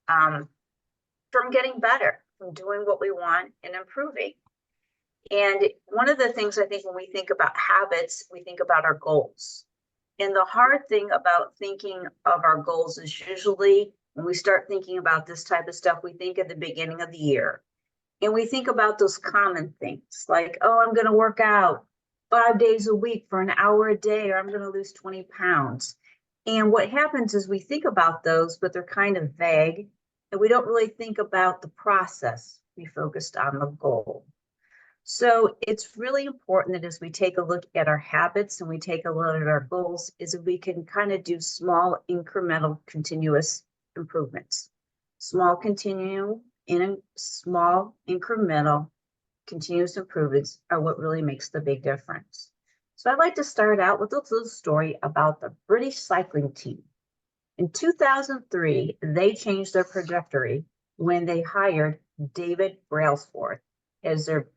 um, from getting better, from doing what we want and improving. And one of the things I think when we think about habits, we think about our goals. And the hard thing about thinking of our goals is usually when we start thinking about this type of stuff, we think at the beginning of the year. And we think about those common things like, oh, I'm going to work out 5 days a week for an hour a day, or I'm going to lose 20 pounds. And what happens is we think about those, but they're kind of vague. And we don't really think about the process. We focused on the goal. So it's really important that as we take a look at our habits and we take a look at our goals, is that we can kind of do small incremental continuous improvements. Small incremental continuous improvements are what really makes the big difference. So I'd like to start out with a little story about the British cycling team. In 2003, they changed their trajectory when they hired David Brailsford as their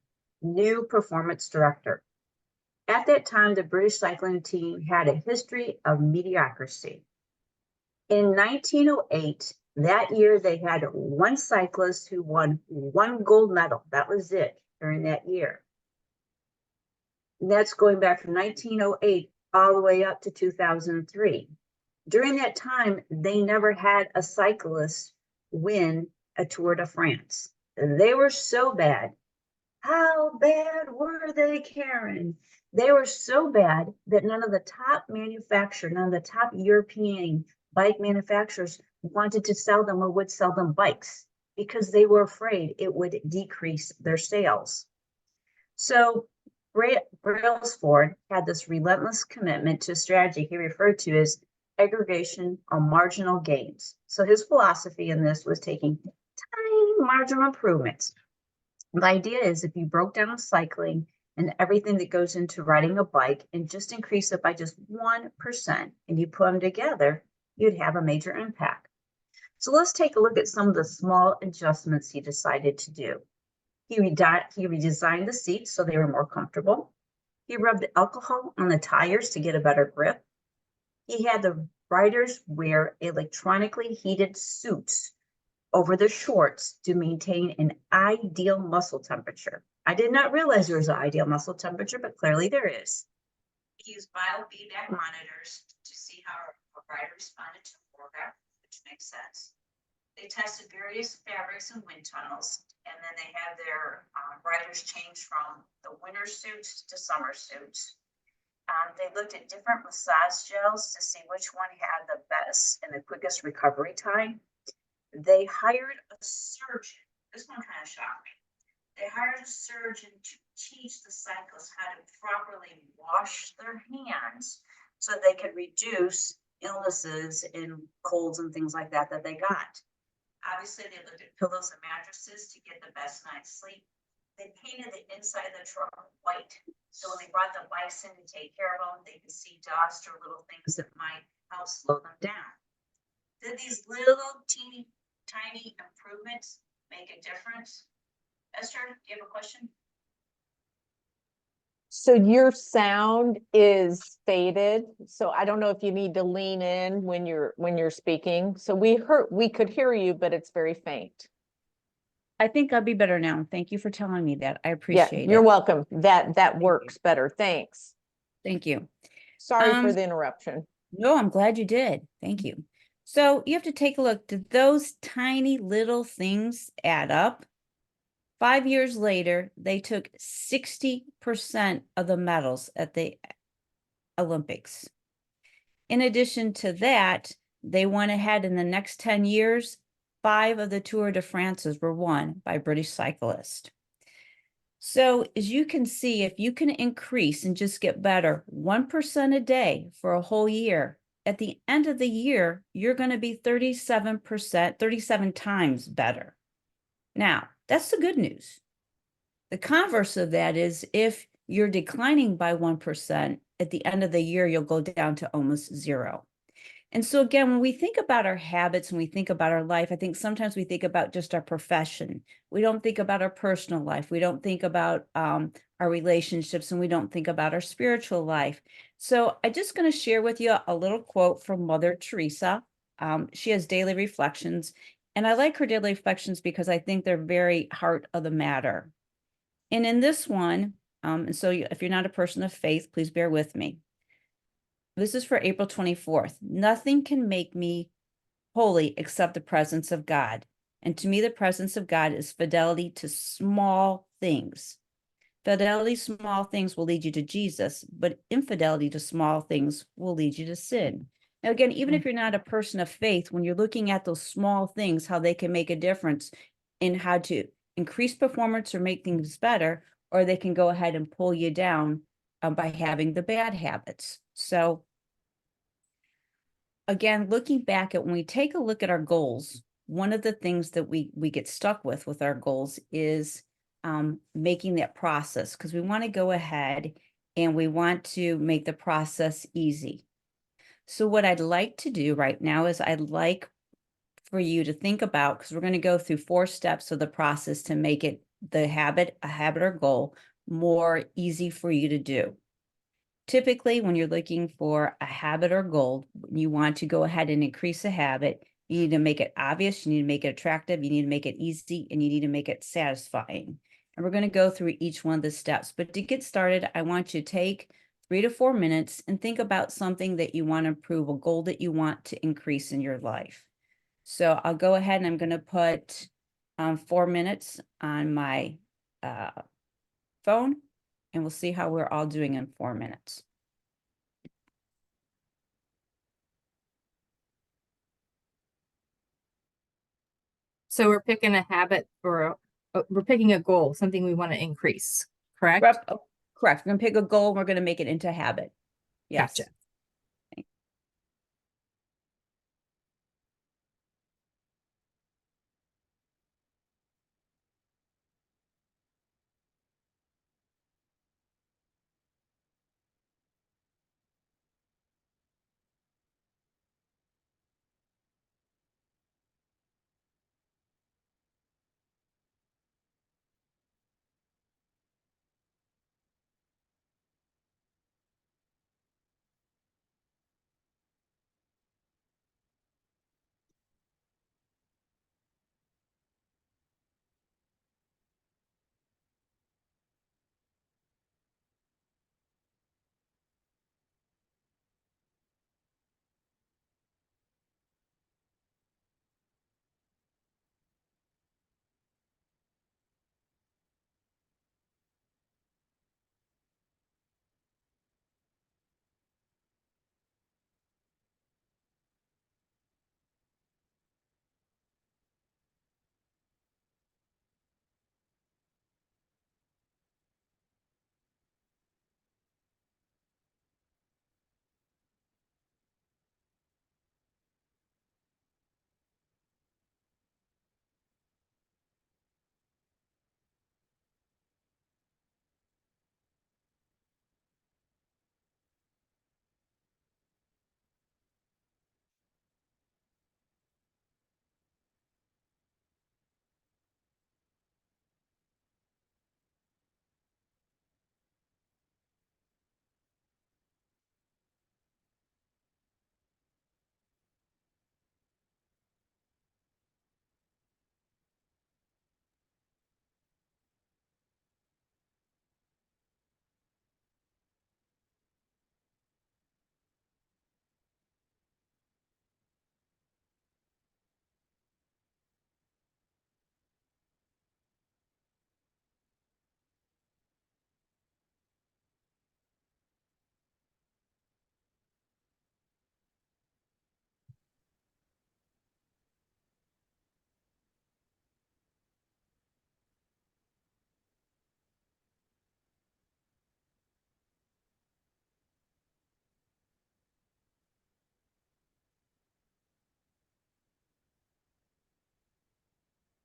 new performance director. At that time, the British cycling team had a history of mediocrity. In 1908, that year, they had one cyclist who won one gold medal. That was it during that year. And that's going back from 1908 all the way up to 2003. During that time, they never had a cyclist win a Tour de France. They were so bad. How bad were they, Karen? They were so bad that none of the top European bike manufacturers wanted to sell them or would sell them bikes because they were afraid it would decrease their sales. So Brailsford had this relentless commitment to a strategy he referred to as aggregation or marginal gains. So his philosophy in this was taking tiny marginal improvements. The idea is if you broke down cycling and everything that goes into riding a bike and just increase it by just 1% and you put them together, you'd have a major impact. So let's take a look at some of the small adjustments he decided to do. He redesigned the seats so they were more comfortable. He rubbed alcohol on the tires to get a better grip. He had the riders wear electronically heated suits over the shorts to maintain an ideal muscle temperature. I did not realize there was an ideal muscle temperature, but clearly there is. He used biofeedback monitors to see how a rider responded to a workout, which makes sense. They tested various fabrics and wind tunnels, and then they had their riders change from the winter suits to summer suits. They looked at different massage gels to see which one had the best and the quickest recovery time. They hired a surgeon. This one kind of shocked me. They hired a surgeon to teach the cyclists how to properly wash their hands so they could reduce illnesses and colds and things like that they got. Obviously, they looked at pillows and mattresses to get the best night's sleep. They painted the inside of the truck white. So when they brought the bikes in to take care of them, they could see dust or little things that might help slow them down. Did these little teeny tiny improvements make a difference? Esther, do you have a question? So your sound is faded. So I don't know if you need to lean in when you're speaking. So we could hear you, but it's very faint. I think I'll be better now. Thank you for telling me that. I appreciate it. You're welcome. That works better. Thanks. Thank you. Sorry for the interruption. No, I'm glad you did. Thank you. So you have to take a look. Did those tiny little things add up? 5 years later, they took 60% of the medals at the Olympics. In addition to that, they went ahead in the next 10 years, 5 of the Tour de France's were won by British cyclists. So as you can see, if you can increase and just get better 1% a day for a whole year, at the end of the year, you're going to be 37 times better. Now, that's the good news. The converse of that is if you're declining by 1%, at the end of the year, you'll go down to almost 0. And so again, when we think about our habits and we think about our life, I think sometimes we think about just our profession. We don't think about our personal life. We don't think about our relationships, and we don't think about our spiritual life. So I'm just going to share with you a little quote from Mother Teresa. She has daily reflections, and I like her daily reflections because I think they're very heart of the matter. And in this one, and so if you're not a person of faith, please bear with me. This is for April 24th. Nothing can make me holy except the presence of God. And to me, the presence of God is fidelity to small things. Fidelity to small things will lead you to Jesus, but infidelity to small things will lead you to sin. Now, again, even if you're not a person of faith, when you're looking at those small things, how they can make a difference in how to increase performance or make things better, or they can go ahead and pull you down by having the bad habits. So again, looking back at when we take a look at our goals, one of the things that we get stuck with our goals is making that process, because we want to go ahead and we want to make the process easy. So what I'd like to do right now is I'd like for you to think about, because we're going to go through 4 steps of the process to make it a habit or goal more easy for you to do. Typically, when you're looking for a habit or goal, you want to go ahead and increase a habit. You need to make it obvious, you need to make it attractive, you need to make it easy, and you need to make it satisfying. And we're going to go through each one of the steps. But to get started, I want you to take 3 to 4 minutes and think about something that you want to improve, a goal that you want to increase in your life. So I'll go ahead and I'm going to put 4 minutes on my phone, and we'll see how we're all doing in 4 minutes. So we're picking a habit or we're picking a goal, something we want to increase, correct? Correct. We're going to pick a goal and we're going to make it into a habit. Yes. Gotcha.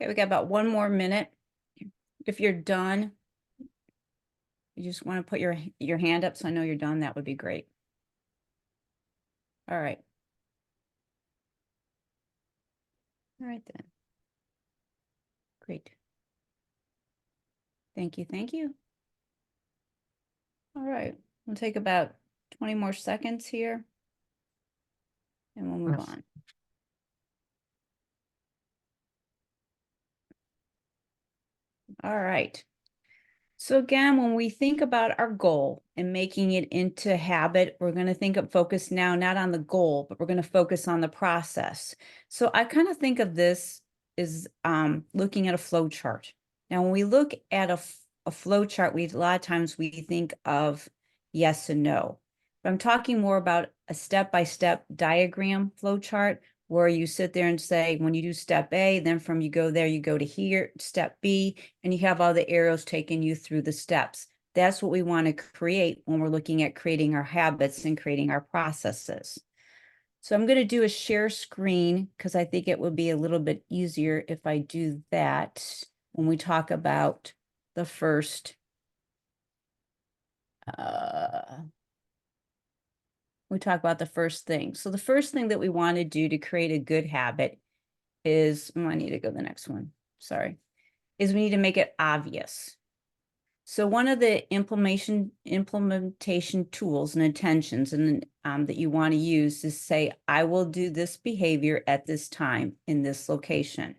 Okay, we got about 1 more minute. If you're done, you just want to put your hand up so I know you're done. That would be great. All right. All right then. Great. Thank you. Thank you. All right. We'll take about 20 more seconds here and we'll move on. All right. So again, when we think about our goal and making it into habit, we're going to focus now not on the goal, but we're going to focus on the process. So I kind of think of this as looking at a flow chart. Now, when we look at a flow chart, a lot of times we think of yes and no. But I'm talking more about a step-by-step diagram flow chart where you sit there and say, when you do step A, then from you go there, you go to here, step B, and you have all the arrows taking you through the steps. That's what we want to create when we're looking at creating our habits and creating our processes. So I'm going to do a share screen because I think it would be a little bit easier if I do that when we talk about the first thing. So the first thing that we want to do to create a good habit is, I need to go to the next one. Sorry. Is we need to make it obvious. So one of the implementation tools and intentions that you want to use is say, I will do this behavior at this time in this location.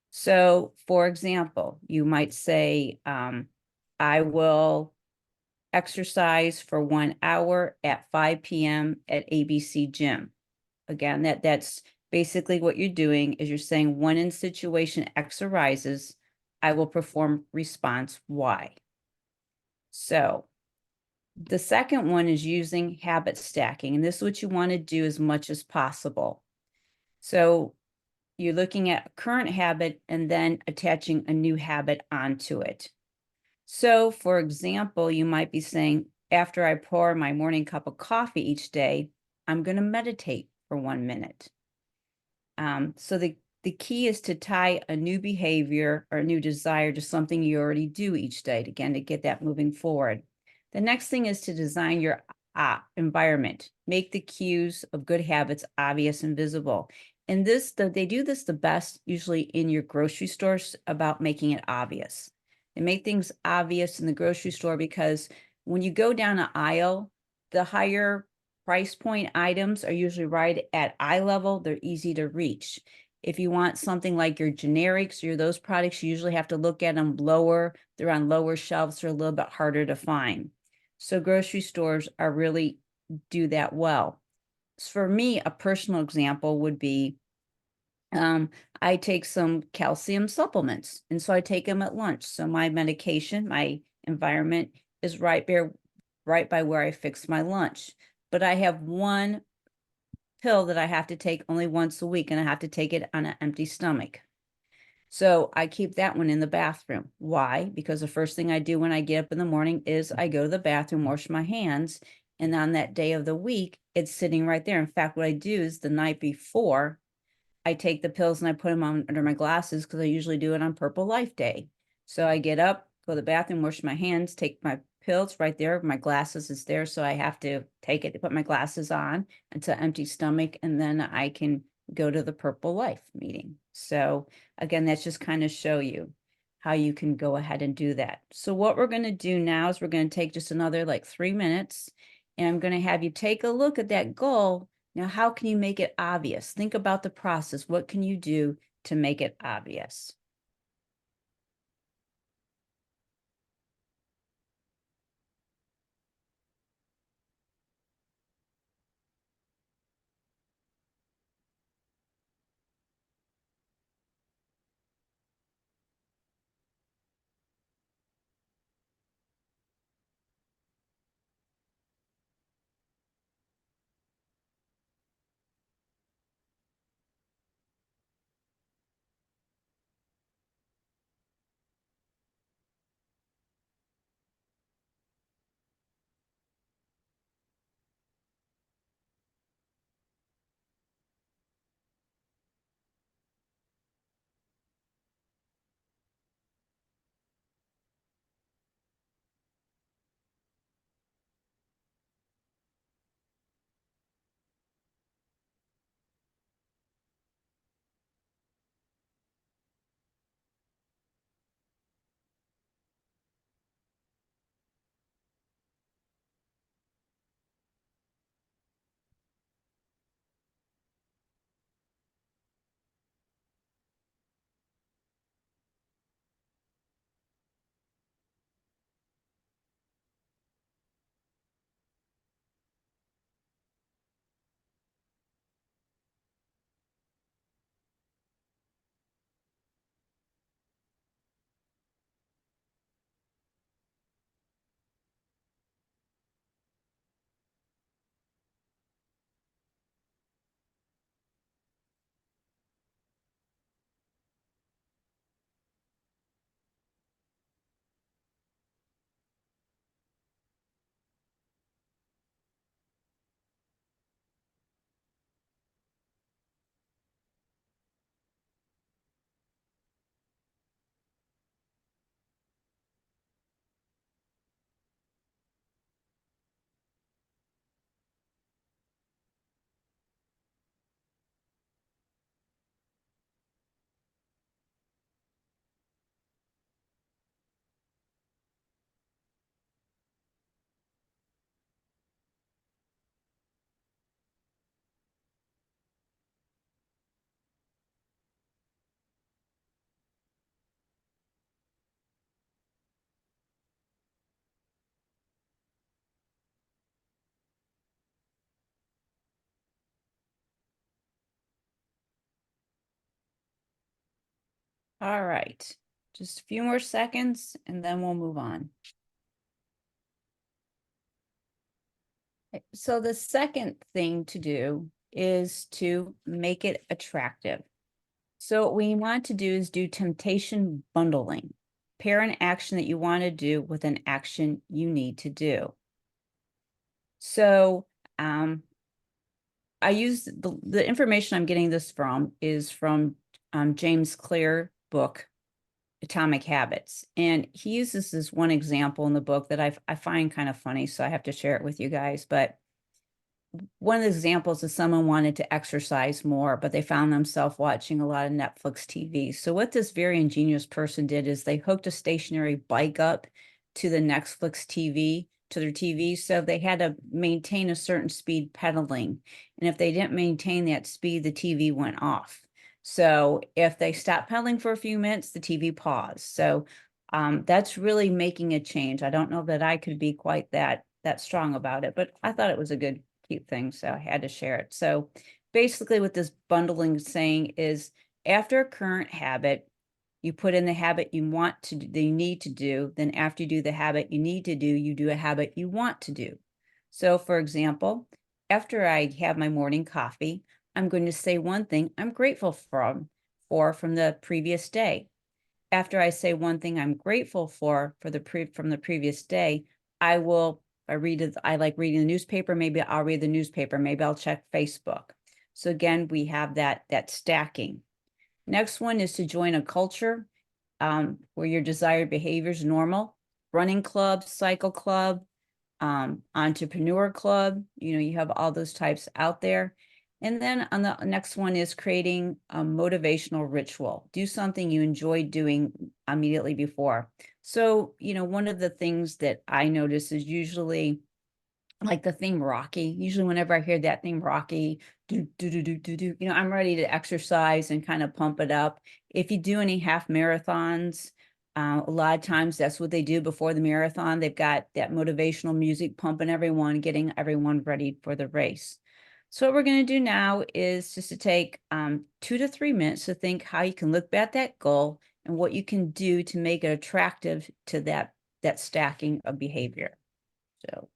So for example, you might say, I will exercise for 1 hour at 5 p.m. at ABC Gym. Again, that's basically what you're doing is you're saying when in situation X arises, I will perform response Y. So the second one is using habit stacking. And this is what you want to do as much as possible. So you're looking at a current habit and then attaching a new habit onto it. So for example, you might be saying, after I pour my morning cup of coffee each day, I'm going to meditate for 1 minute. So the key is to tie a new behavior or a new desire to something you already do each day, again, to get that moving forward. The next thing is to design your environment. Make the cues of good habits obvious and visible. And they do this the best usually in your grocery stores about making it obvious. They make things obvious in the grocery store because when you go down an aisle, the higher price point items are usually right at eye level. They're easy to reach. If you want something like your generics or those products, you usually have to look at them lower. They're on lower shelves. They're a little bit harder to find. So grocery stores are really do that well. For me, a personal example would be I take some calcium supplements, and so I take them at lunch. So my medication, my environment is right by where I fix my lunch. But I have one pill that I have to take only once a week, and I have to take it on an empty stomach. So I keep that one in the bathroom. Why? Because the first thing I do when I get up in the morning is I go to the bathroom, wash my hands, and on that day of the week, it's sitting right there. In fact, what I do is the night before, I take the pills and I put them on under my glasses because I usually do it on Purple Life Day. So I get up, go to the bathroom, wash my hands, take my pills right there. My glasses is there. So I have to take it to put my glasses on. It's an empty stomach. And then I can go to the Purple Life meeting. So again, that's just kind of show you how you can go ahead and do that. So what we're going to do now is we're going to take just another like 3 minutes. And I'm going to have you take a look at that goal. Now, how can you make it obvious? Think about the process. What can you do to make it obvious? All right, just a few more seconds and then we'll move on. So the second thing to do is to make it attractive. So what we want to do is do temptation bundling. Pair an action that you want to do with an action you need to do. So I use the information I'm getting this from is from James Clear book, Atomic Habits. And he uses this one example in the book that I find kind of funny, so I have to share it with you guys. But one of the examples is someone wanted to exercise more, but they found themselves watching a lot of Netflix TV. So what this very ingenious person did is they hooked a stationary bike up to the Netflix TV, to their TV. So they had to maintain a certain speed pedaling. And if they didn't maintain that speed, the TV went off. So if they stopped pedaling for a few minutes, the TV paused. So that's really making a change. I don't know that I could be quite that strong about it, but I thought it was a good cute thing, so I had to share it. So basically what this bundling is saying is after a current habit, you put in the habit you want to do, you need to do, then after you do the habit you need to do, you do a habit you want to do. So for example, after I have my morning coffee, I'm going to say one thing I'm grateful from the previous day. After I say one thing I'm grateful for from the previous day, I will I like reading the newspaper. Maybe I'll read the newspaper. Maybe I'll check Facebook. So again, we have that stacking. Next one is to join a culture where your desired behavior is normal. Running club, cycle club, entrepreneur club. You have all those types out there. And then on the next one is creating a motivational ritual. Do something you enjoy doing immediately before. So, one of the things that I notice is usually like the theme Rocky. Usually whenever I hear that theme Rocky, I'm ready to exercise and kind of pump it up. If you do any half marathons, a lot of times that's what they do before the marathon. They've got that motivational music pumping everyone, getting everyone ready for the race. So what we're going to do now is just to take 2 to 3 minutes to think how you can look at that goal and what you can do to make it attractive to that stacking of behavior. So.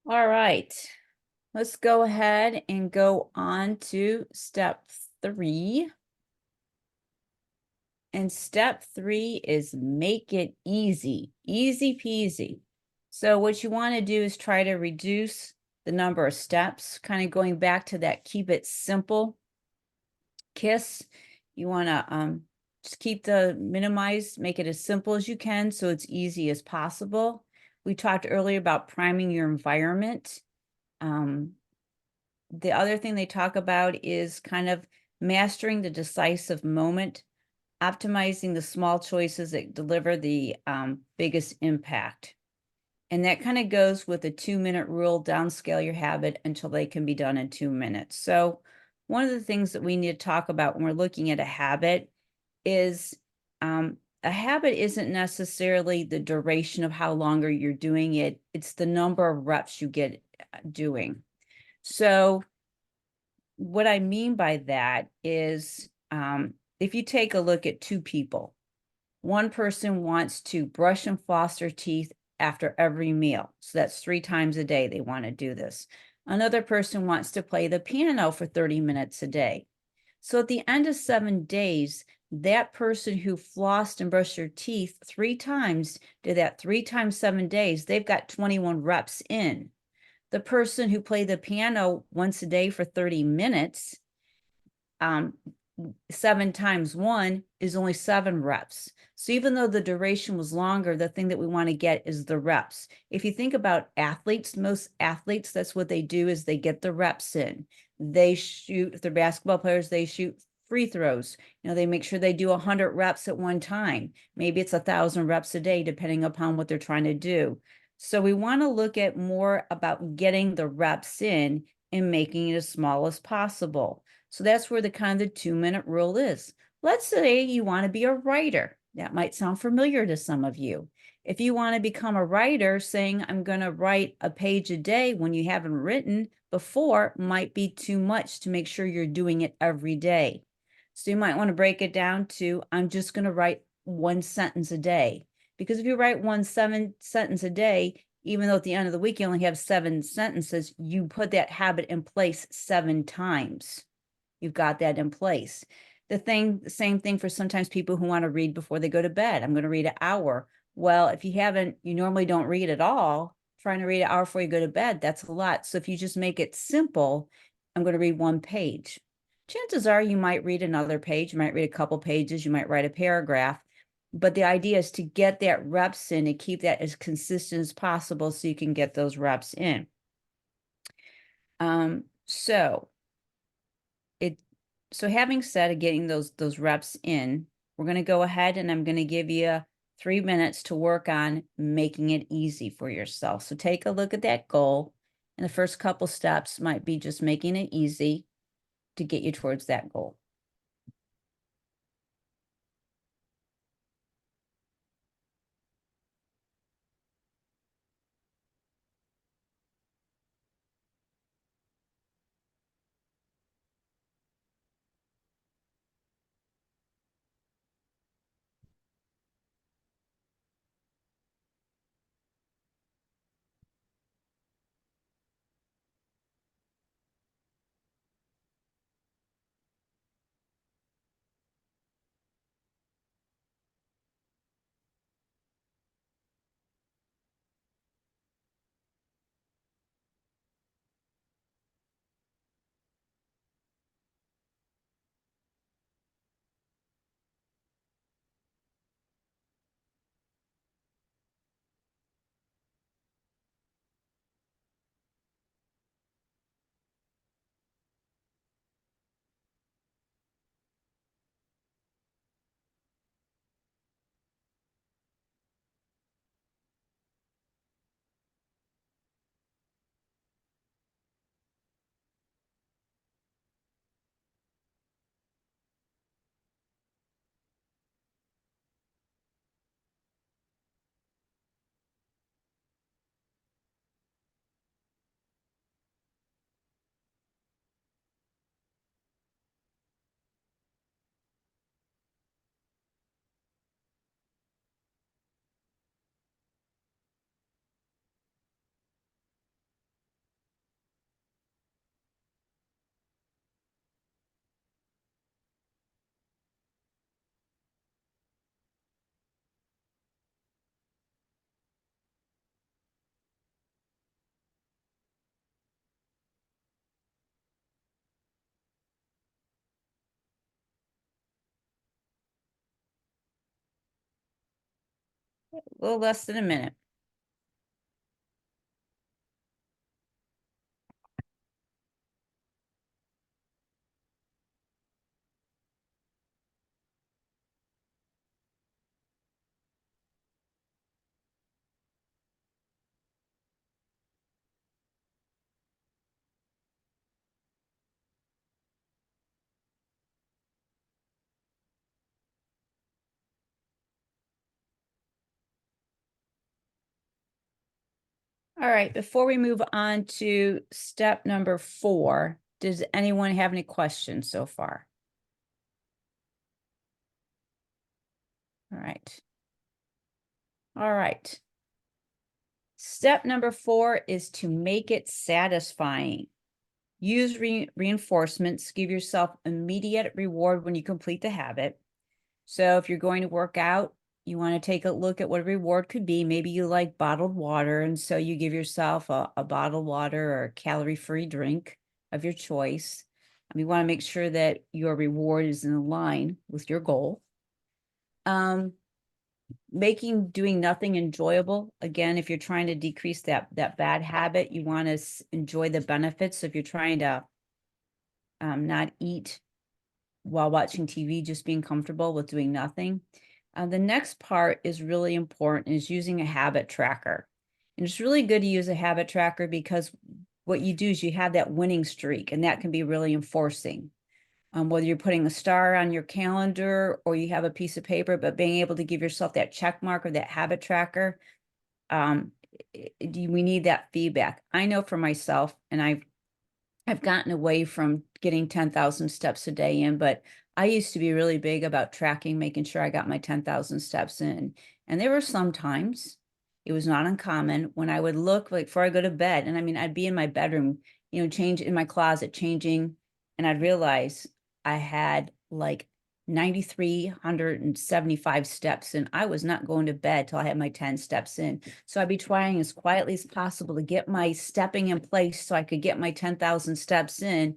All right, let's go ahead and go on to step 3. And step 3 is make it easy, easy peasy. So what you want to do is try to reduce the number of steps, kind of going back to that keep it simple kiss. You want to just keep the minimize, make it as simple as you can so it's easy as possible. We talked earlier about priming your environment. The other thing they talk about is kind of mastering the decisive moment, optimizing the small choices that deliver the biggest impact. And that kind of goes with a 2-minute rule, downscale your habit until they can be done in 2 minutes. So one of the things that we need to talk about when we're looking at a habit is a habit isn't necessarily the duration of how longer you're doing it. It's the number of reps you get doing. So what I mean by that is if you take a look at 2 people, one person wants to brush and floss their teeth after every meal. So that's 3 times a day they want to do this. Another person wants to play the piano for 30 minutes a day. So at the end of 7 days, that person who flossed and brushed their teeth 3 times did that 3 times 7 days. They've got 21 reps in. The person who played the piano once a day for 30 minutes, 7 times 1 is only 7 reps. So even though the duration was longer, the thing that we want to get is the reps. If you think about athletes, most athletes, that's what they do is they get the reps in. They shoot, if they're basketball players, they shoot free throws. They make sure they do 100 reps at one time. Maybe it's 1,000 reps a day, depending upon what they're trying to do. So we want to look at more about getting the reps in and making it as small as possible. So that's where the kind of the 2-minute rule is. Let's say you want to be a writer. That might sound familiar to some of you. If you want to become a writer, saying I'm going to write a page a day when you haven't written before might be too much to make sure you're doing it every day. So you might want to break it down to I'm just going to write 1 sentence a day. Because if you write 1 sentence a day, even though at the end of the week you only have 7 sentences, you put that habit in place 7 times. You've got that in place. The same thing for sometimes people who want to read before they go to bed. I'm going to read an hour. Well, if you normally don't read at all, trying to read an hour before you go to bed, that's a lot. So if you just make it simple, I'm going to read 1 page. Chances are you might read another page, you might read a couple pages, you might write a paragraph. But the idea is to get that reps in and keep that as consistent as possible so you can get those reps in. So having said getting those reps in, we're going to go ahead and I'm going to give you 3 minutes to work on making it easy for yourself. So take a look at that goal. And the first couple steps might be just making it easy to get you towards that goal. A little less than a minute. All right, before we move on to step number 4, does anyone have any questions so far? All right. All right. Step number 4 is to make it satisfying. Use reinforcements. Give yourself immediate reward when you complete the habit. So if you're going to work out, you want to take a look at what a reward could be. Maybe you like bottled water, and so you give yourself a bottled water or a calorie-free drink of your choice. You want to make sure that your reward is in line with your goal. Making doing nothing enjoyable. Again, if you're trying to decrease that bad habit, you want to enjoy the benefits. So if you're trying to not eat while watching TV, just being comfortable with doing nothing. The next part is really important, is using a habit tracker. And it's really good to use a habit tracker because what you do is you have that winning streak, and that can be really enforcing. Whether you're putting a star on your calendar or you have a piece of paper, but being able to give yourself that check mark or that habit tracker, we need that feedback. I know for myself, and I've gotten away from getting 10,000 steps a day in, but I used to be really big about tracking, making sure I got my 10,000 steps in. And there were some times, it was not uncommon, when I would look like before I go to bed, and I mean, I'd be in my bedroom, change in my closet, changing, and I'd realize I had like 9,375 steps, and I was not going to bed till I had my 10 steps in. So I'd be trying as quietly as possible to get my stepping in place so I could get my 10,000 steps in.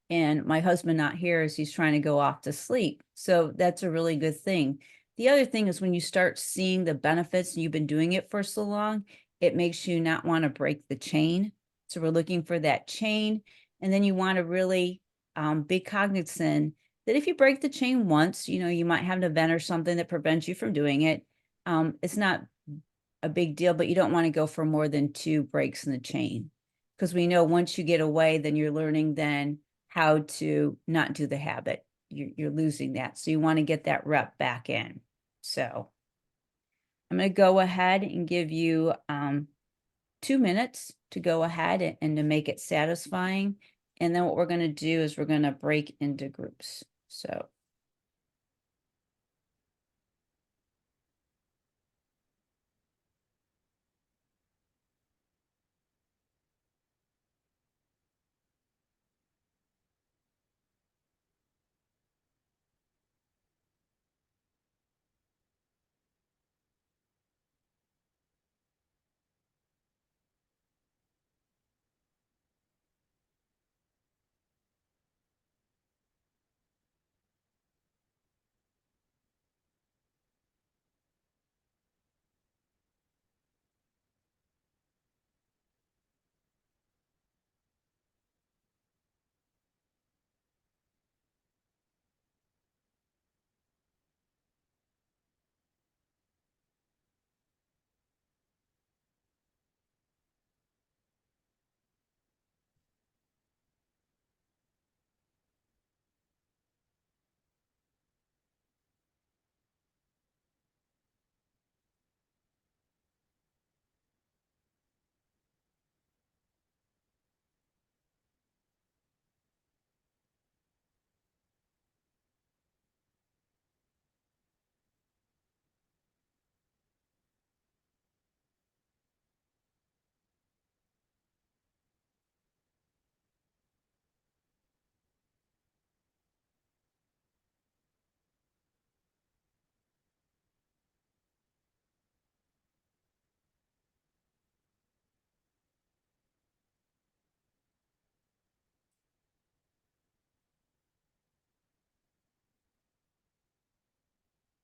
And my husband not here as he's trying to go off to sleep. So that's a really good thing. The other thing is when you start seeing the benefits and you've been doing it for so long, it makes you not want to break the chain. So we're looking for that chain. And then you want to really be cognizant that if you break the chain once, you might have an event or something that prevents you from doing it. It's not a big deal, but you don't want to go for more than 2 breaks in the chain, because we know once you get away, then you're learning then how to not do the habit. You're losing that. So you want to get that rep back in. So I'm going to go ahead and give you 2 minutes to go ahead and to make it satisfying. And then what we're going to do is we're going to break into groups. So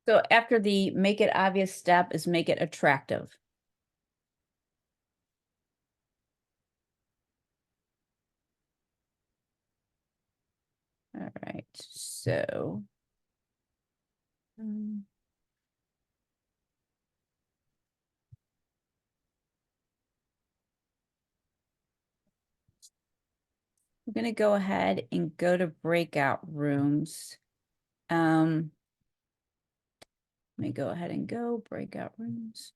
So after the make it obvious step is make it attractive. All right, so. um, I'm gonna go ahead and go to breakout rooms. Let me go ahead and go breakout rooms.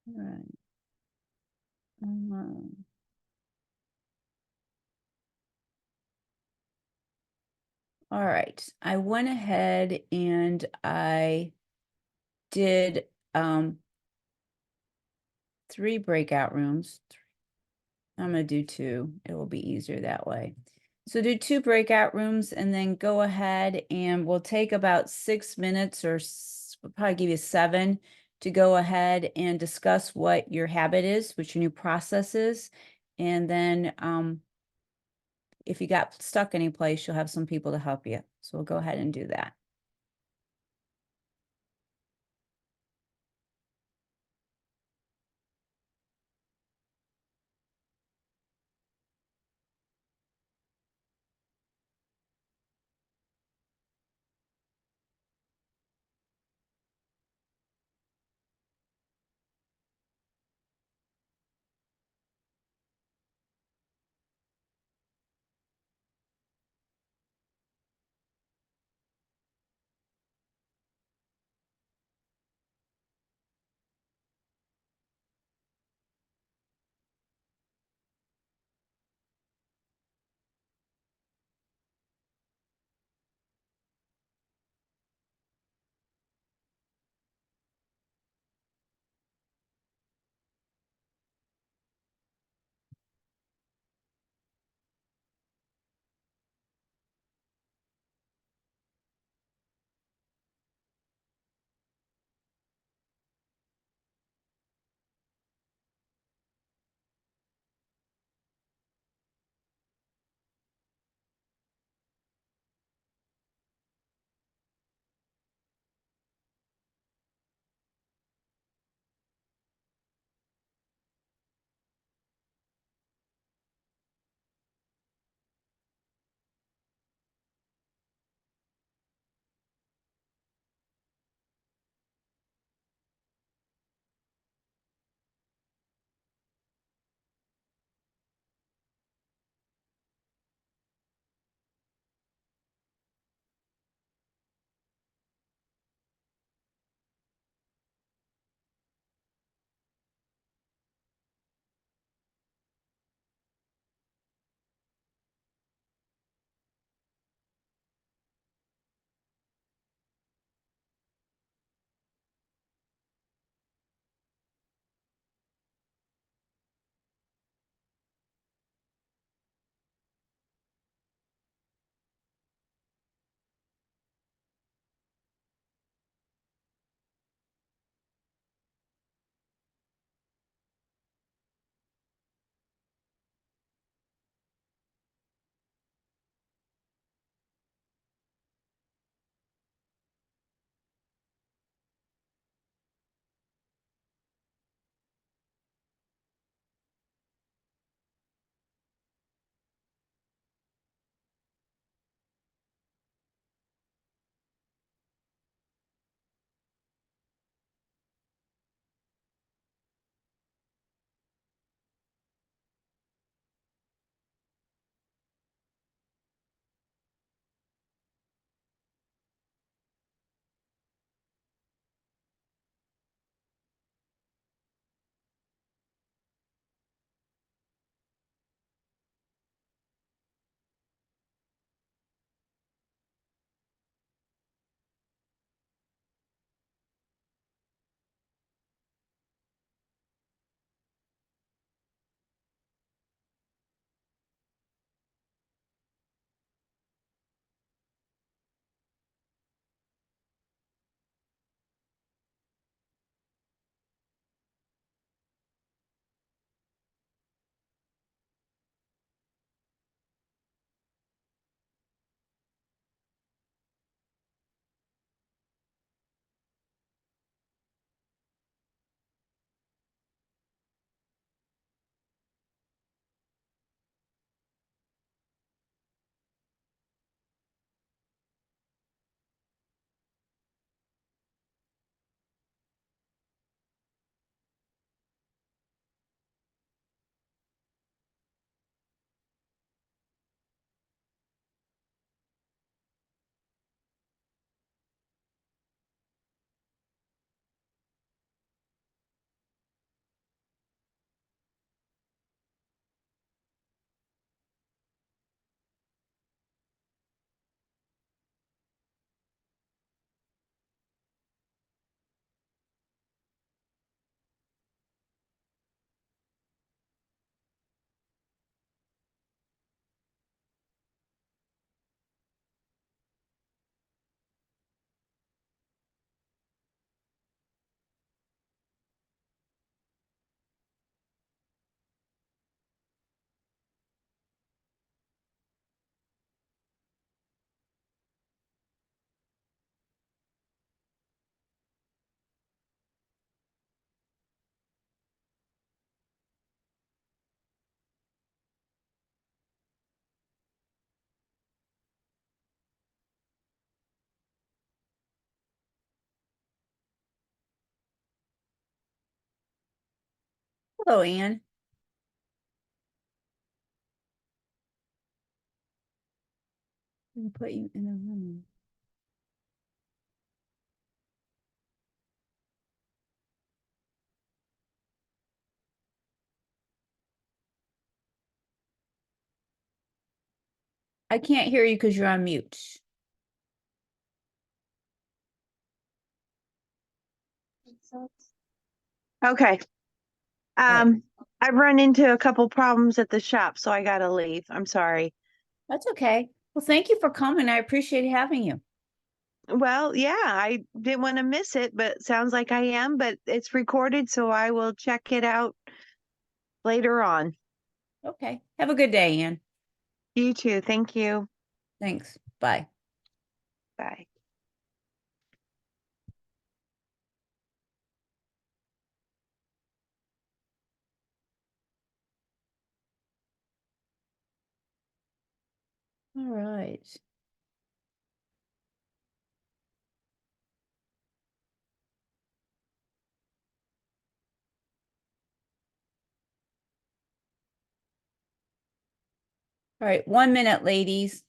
All right. All right, I went ahead and I did 3 breakout rooms. I'm gonna do 2. It will be easier that way. So do 2 breakout rooms and then go ahead and we'll take about 6 minutes or we'll probably give you 7 to go ahead and discuss what your habit is, what your new process is. And then if you got stuck anyplace, you'll have some people to help you. So we'll go ahead and do that. Hello, Anne. I'll put you in a room. I can't hear you because you're on mute. Okay. Right. I've run into a couple problems at the shop, so I gotta leave. I'm sorry. That's okay. Well, thank you for coming. I appreciate having you. Well, yeah, I didn't want to miss it, but sounds like I am, but it's recorded, so I will check it out later on. Okay. Have a good day, Anne. You too. Thank you. Thanks. Bye. Bye. All right. All right. 1 minute, ladies.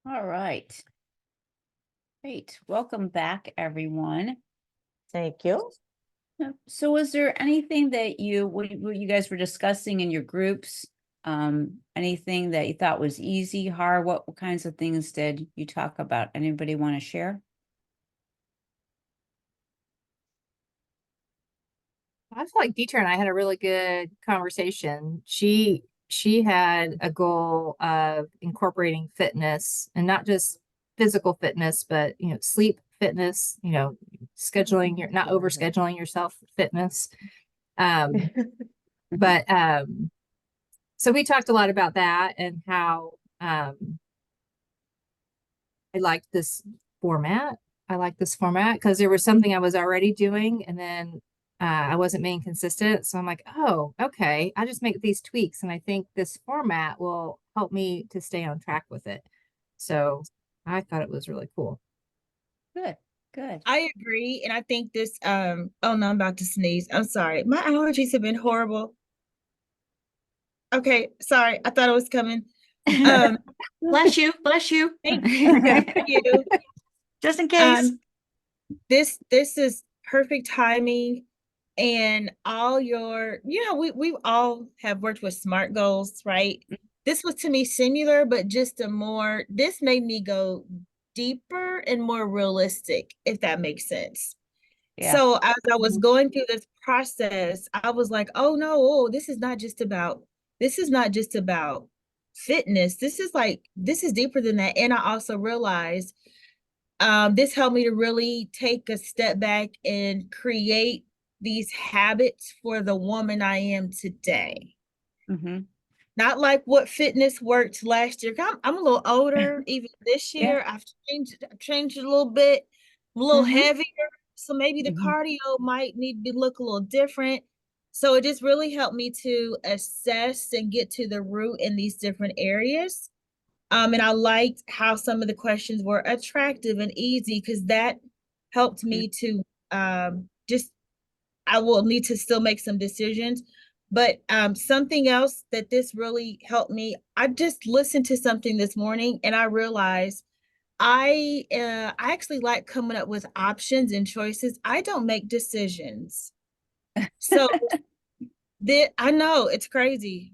All right. Great. Welcome back, everyone. Thank you. So was there anything that what you guys were discussing in your groups? Anything that you thought was easy, hard? What kinds of things did you talk about? Anybody want to share? I feel like Dieter and I had a really good conversation. She had a goal of incorporating fitness and not just physical fitness, but sleep fitness, scheduling your not over scheduling yourself fitness. But so we talked a lot about that and how I liked this format. I like this format because there was something I was already doing and then I wasn't being consistent. So I'm like, oh, okay. I just make these tweaks and I think this format will help me to stay on track with it. So I thought it was really cool. Good, good. I agree. And I think this, oh no, I'm about to sneeze. I'm sorry. My allergies have been horrible. Okay, sorry. I thought it was coming. Bless you, bless you. Thank you. Just in case. This is perfect timing and all your, we all have worked with SMART goals, right? This was to me similar, but just this made me go deeper and more realistic, if that makes sense. Yeah. So as I was going through this process, I was like, oh no, oh, this is not just about fitness. This is deeper than that. And I also realized this helped me to really take a step back and create these habits for the woman I am today. Mm-hmm. Not like what fitness worked last year. I'm a little older. Even this Yeah. year, I've changed it a little bit. I'm a little Mhm. heavier, so maybe the Mhm. cardio might need to look a little different. So it just really helped me to assess and get to the root in these different areas. And I liked how some of the questions were attractive and easy because that helped me to just I will need to still make some decisions. But something else that this really helped me, I just listened to something this morning and I realized I actually like coming up with options and choices. I don't make decisions. So that I know it's crazy,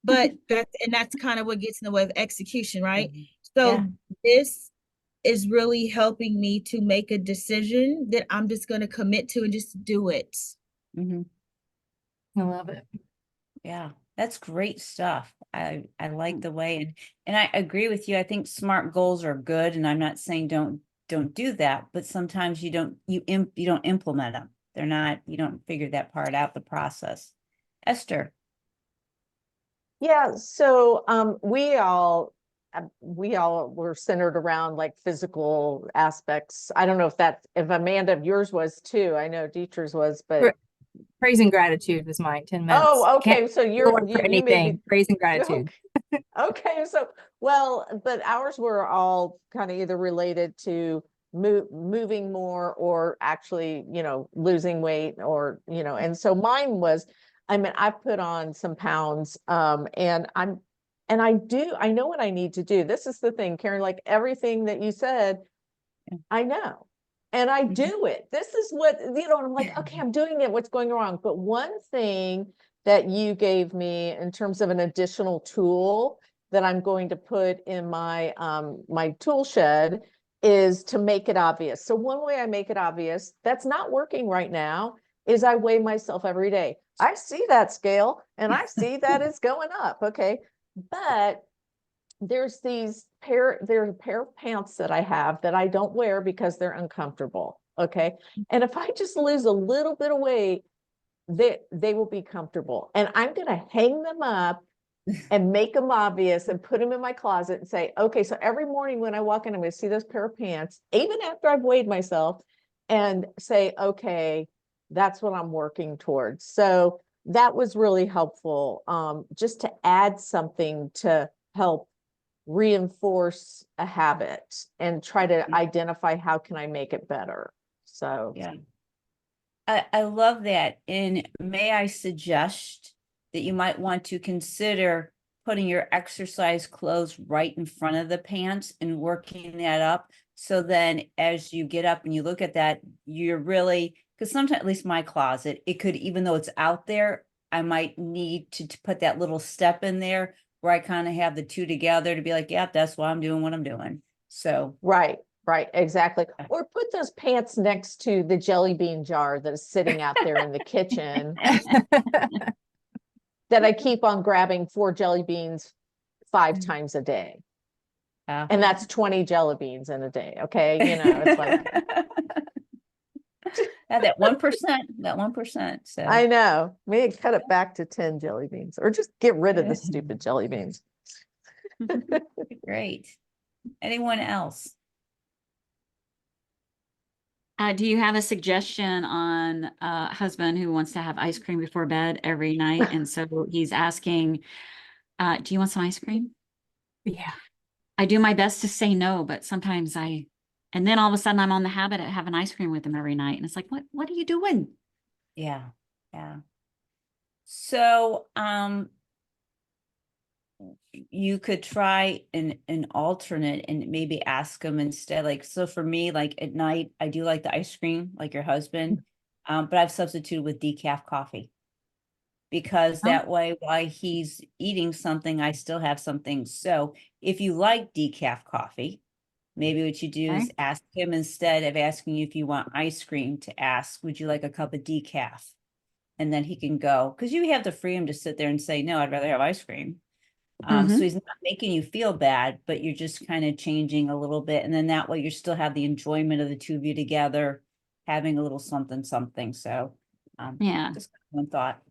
but that's kind of what gets in the way of execution, right? Mhm. So Yeah. this is really helping me to make a decision that I'm just going to commit to and just do it. Mhm. I love it. Yeah, that's great stuff. I like the way, and I agree with you. I think SMART goals are good, and I'm not saying don't do that, but sometimes you don't implement them. They're not, you don't figure that part out, the process. Esther. Yeah, so we all were centered around like physical aspects. I don't know if Amanda of yours was too. I know Dietrich's was, but Praise and gratitude was mine, 10 minutes. oh, Can't okay. So Lord for you made me anything. Praise and gratitude. okay. So well, but ours were all kind of either related to moving more or actually, losing weight or, and so mine was, I mean, I put on some pounds, and I know what I need to do. This is the thing, Karen, like everything that you said, I know. And I Mhm. do it. This is what, and I'm like, okay, I'm doing it. What's going wrong? But one thing that you gave me in terms of an additional tool that I'm going to put in my tool shed is to make it obvious. So one way I make it obvious that's not working right now is I weigh myself every day. I see that scale and I see that it's going up. Okay. But there's a pair of pants that I have that I don't wear because they're uncomfortable. Okay. And if I just lose a little bit of weight, they will be comfortable. And I'm going to hang them up and make them obvious and put them in my closet and say, okay, so every morning when I walk in, I'm going to see those pair of pants, even after I've weighed myself, and say, okay, that's what I'm working towards. So that was really helpful, just to add something to help reinforce a habit and try to identify how can I make it better. So Yeah. I love that. And may I suggest that you might want to consider putting your exercise clothes right in front of the pants and working that up. So then as you get up and you look at that, you're really, because sometimes, at least my closet, it could, even though it's out there, I might need to put that little step in there where I kind of have the two together to be like, yeah, that's why I'm doing what I'm doing. So right, exactly. Or put those pants next to the jelly bean jar that is sitting out there in the kitchen that I keep on grabbing 4 jelly beans 5 times a day. And that's 20 jelly beans in a day. Okay. It's like, yeah, that 1%. So I know. Maybe cut it back to 10 jelly beans or just get rid of the stupid jelly beans. great. Anyone else? Do you have a suggestion on a husband who wants to have ice cream before bed every night? And so he's asking, do you want some ice cream? Yeah. I do my best to say no, but sometimes and then all of a sudden I'm on the habit of having ice cream with him every night. And it's like, what are you doing? Yeah. So, you could try an alternate and maybe ask them instead. Like, so for me, like at night, I do like the ice cream, like your husband, but I've substituted with decaf coffee because Oh. that way, while he's eating something, I still have something. So if you like decaf coffee, maybe what you do is Okay. ask him, instead of asking you if you want ice cream, to ask, would you like a cup of decaf? And then he can go, because you have the freedom to sit there and say, no, I'd rather have ice cream. So he's not making you feel bad, but you're just kind of changing a little bit. And then that way you still have the enjoyment of the two of you together, having a little something, something. So Yeah. just one thought.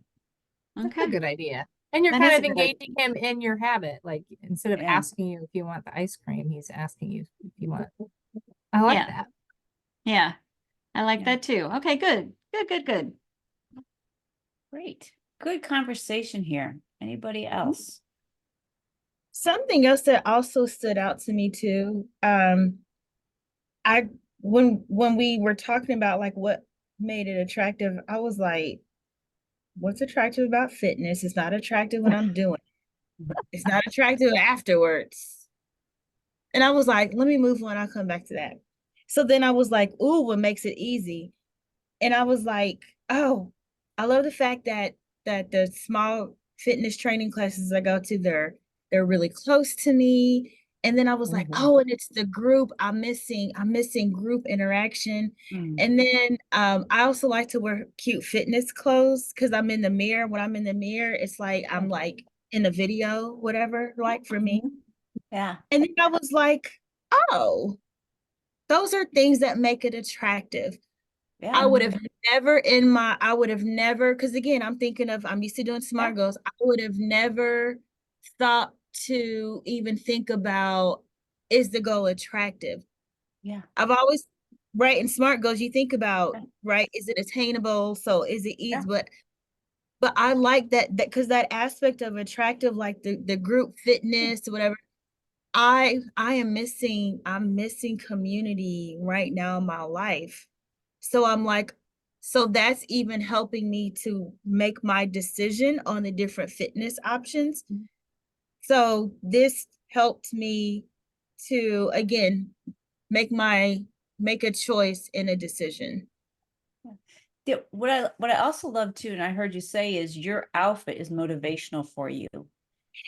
That's a Okay. good idea. And you're That kind is of a good idea. engaging him in your habit. Like instead of Yeah. asking you if you want the ice cream, he's asking you if you want. I like Yeah. that. Yeah. I like Yeah. that too. Okay, good. Good, good, good. Great. Good conversation here. Anybody else? Something else that also stood out to me too. I when we were talking about like what made it attractive, I was like, what's attractive about fitness? It's not attractive when I'm doing it. It's not attractive afterwards. And I was like, let me move on. I'll come back to that. So then I was like, ooh, what makes it easy? And I was like, oh, I love the fact that the small fitness training classes I go to, they're really close to me. And then I was like, Mhm. oh, and it's the group I'm missing group interaction. And then I also like to wear cute fitness clothes because I'm in the mirror. When I'm in the mirror, it's like I'm like in a video, whatever, like for me. Yeah. And then I was like, oh, those are things that make it attractive. Yeah. I would have I would have never, because again, I'm used to doing SMART goals. I would have never thought to even think about, is the goal attractive? Yeah. I've always, right, in SMART goals, you think about, Yeah. right, is it attainable? So is it easy? Yeah. But I like that because that aspect of attractive, like the group fitness, whatever. I'm missing community right now in my life. So I'm like, so that's even helping me to make my decision on the different fitness options. So this helped me to again make a choice in a decision. What I also love too, and I heard you say, is your outfit is motivational for you,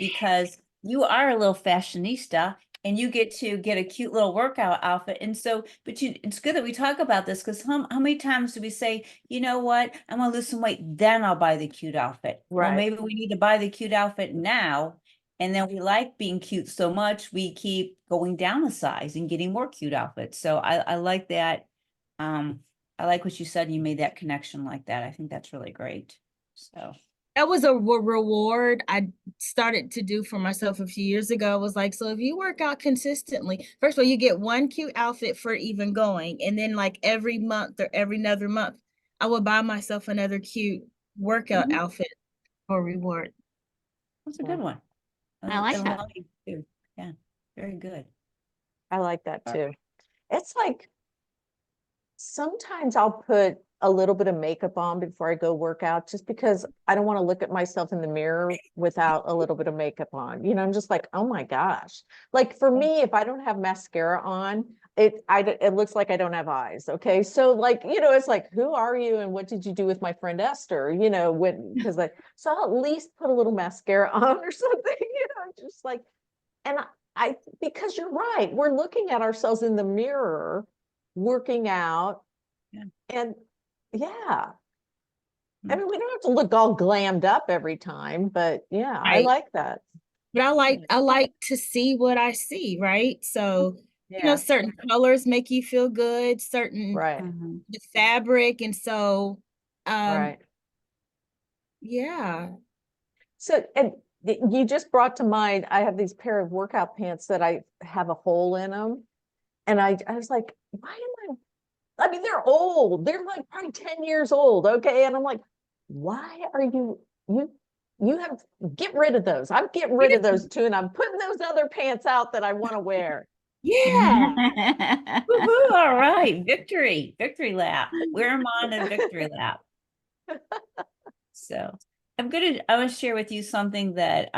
because you are a little fashionista and you get to get a cute little workout outfit. And so, but it's good that we talk about this, because how many times do we say, you know what, I'm gonna lose some weight, then I'll buy the cute outfit. Well, Right. maybe we need to buy the cute outfit now. And then we like being cute so much, we keep going down a size and getting more cute outfits. So I like that. I like what you said. You made that connection like that. I think that's really great. So. That was a reward I started to do for myself a few years ago. I was like, so if you work out consistently, first of all, you get one cute outfit for even going. And then like every month or every another month, I would buy myself another cute workout Mhm. outfit for reward. That's a Yeah. good one. I like And that. lovely too. Yeah, very good. I like that All too. It's like sometimes I'll put a little bit of makeup on before I go work out just because I don't want to look at myself in the mirror without a little bit of makeup on. You know, I'm just like, oh my gosh. Like for me, if I don't have mascara on, it looks like I don't have eyes. Okay. So like, you know, it's like, who are you and what did you do with my friend Esther? You know, because so I'll at least put a little mascara on or something, you know, just like, and because you're right, we're looking at ourselves in the mirror, working out, Yeah. and yeah, I Mm. mean, we don't have to look all glammed up every time, but yeah, I Right. like that. But I like to see what I see, right? So, Yeah, certain colors make you feel good, certain right, Mhm. the fabric. And so right. yeah. So, and you just brought to mind, I have these pair of workout pants that I have a hole in them, and I was like, why am I mean, they're old. They're like probably 10 years old. Okay. And I'm like, why are you have, get rid of those. I'm getting rid of those too. And I'm putting those other pants out that I want to wear. Yeah. Woohoo, all right, victory lap. Wear them on a victory lap. So I want to share with you something that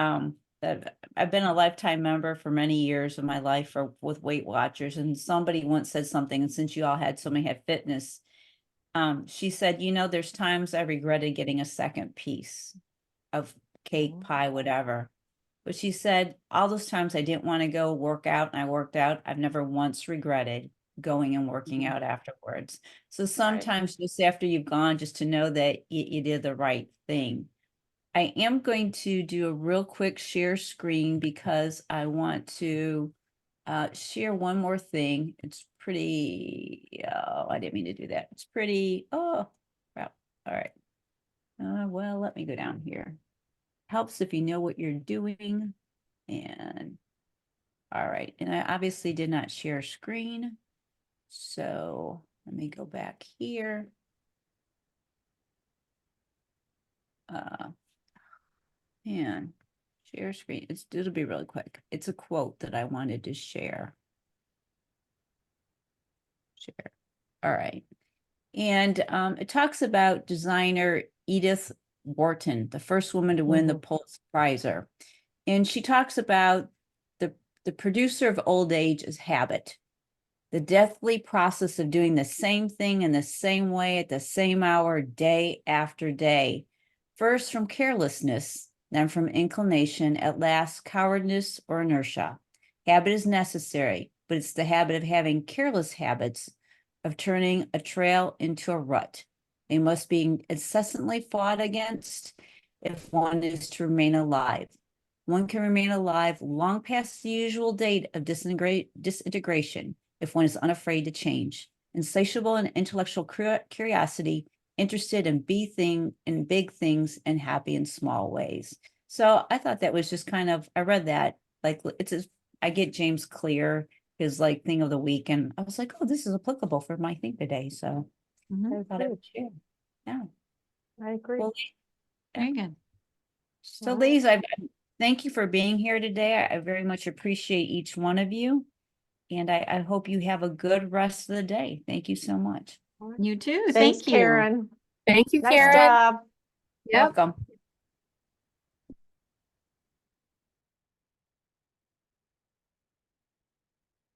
I've been a lifetime member for many years of my life with Weight Watchers, and somebody once said something, and since you all had so many had fitness, she said, you know, there's times I regretted getting a second piece of cake, pie, whatever. But she said, all those times I didn't want to go work out and I worked out, I've never once regretted going and working out afterwards. So sometimes just after you've gone, just to know that you did the right thing. I am going to do a real quick share screen because I want to share one more thing. It's pretty, oh, I didn't mean to do that. It's pretty, oh, crap. All right. Well, let me go down here. Helps if you know what you're doing. And all right. And I obviously did not share screen. So let me go back here. And share screen. It'll be really quick. It's a quote that I wanted to share. Share. All right. And it talks about designer Edith Wharton, the first woman to win the Pulitzer Prize. And she talks about the producer of old age is habit, the deathly process of doing the same thing in the same way at the same hour, day after day. First from carelessness, then from inclination, at last cowardice or inertia. Habit is necessary, but it's the habit of having careless habits, of turning a trail into a rut. They must be incessantly fought against if one is to remain alive. One can remain alive long past the usual date of disintegration if one is unafraid to change, insatiable in intellectual curiosity, interested in big things and happy in small ways. So I thought that was just kind of, I read that, like I get James Clear, his like thing of the week, and I was like, oh, this is applicable for my thing today. So I thought I would share. Yeah. I agree. Well, Very good. so All right. ladies, I thank you for being here today. I very much appreciate each one of you. And I hope you have a good rest of the day. Thank you so much. You too. Thanks, Thank you. Karen. Thank you, Nice Karen. job. Yep. Welcome.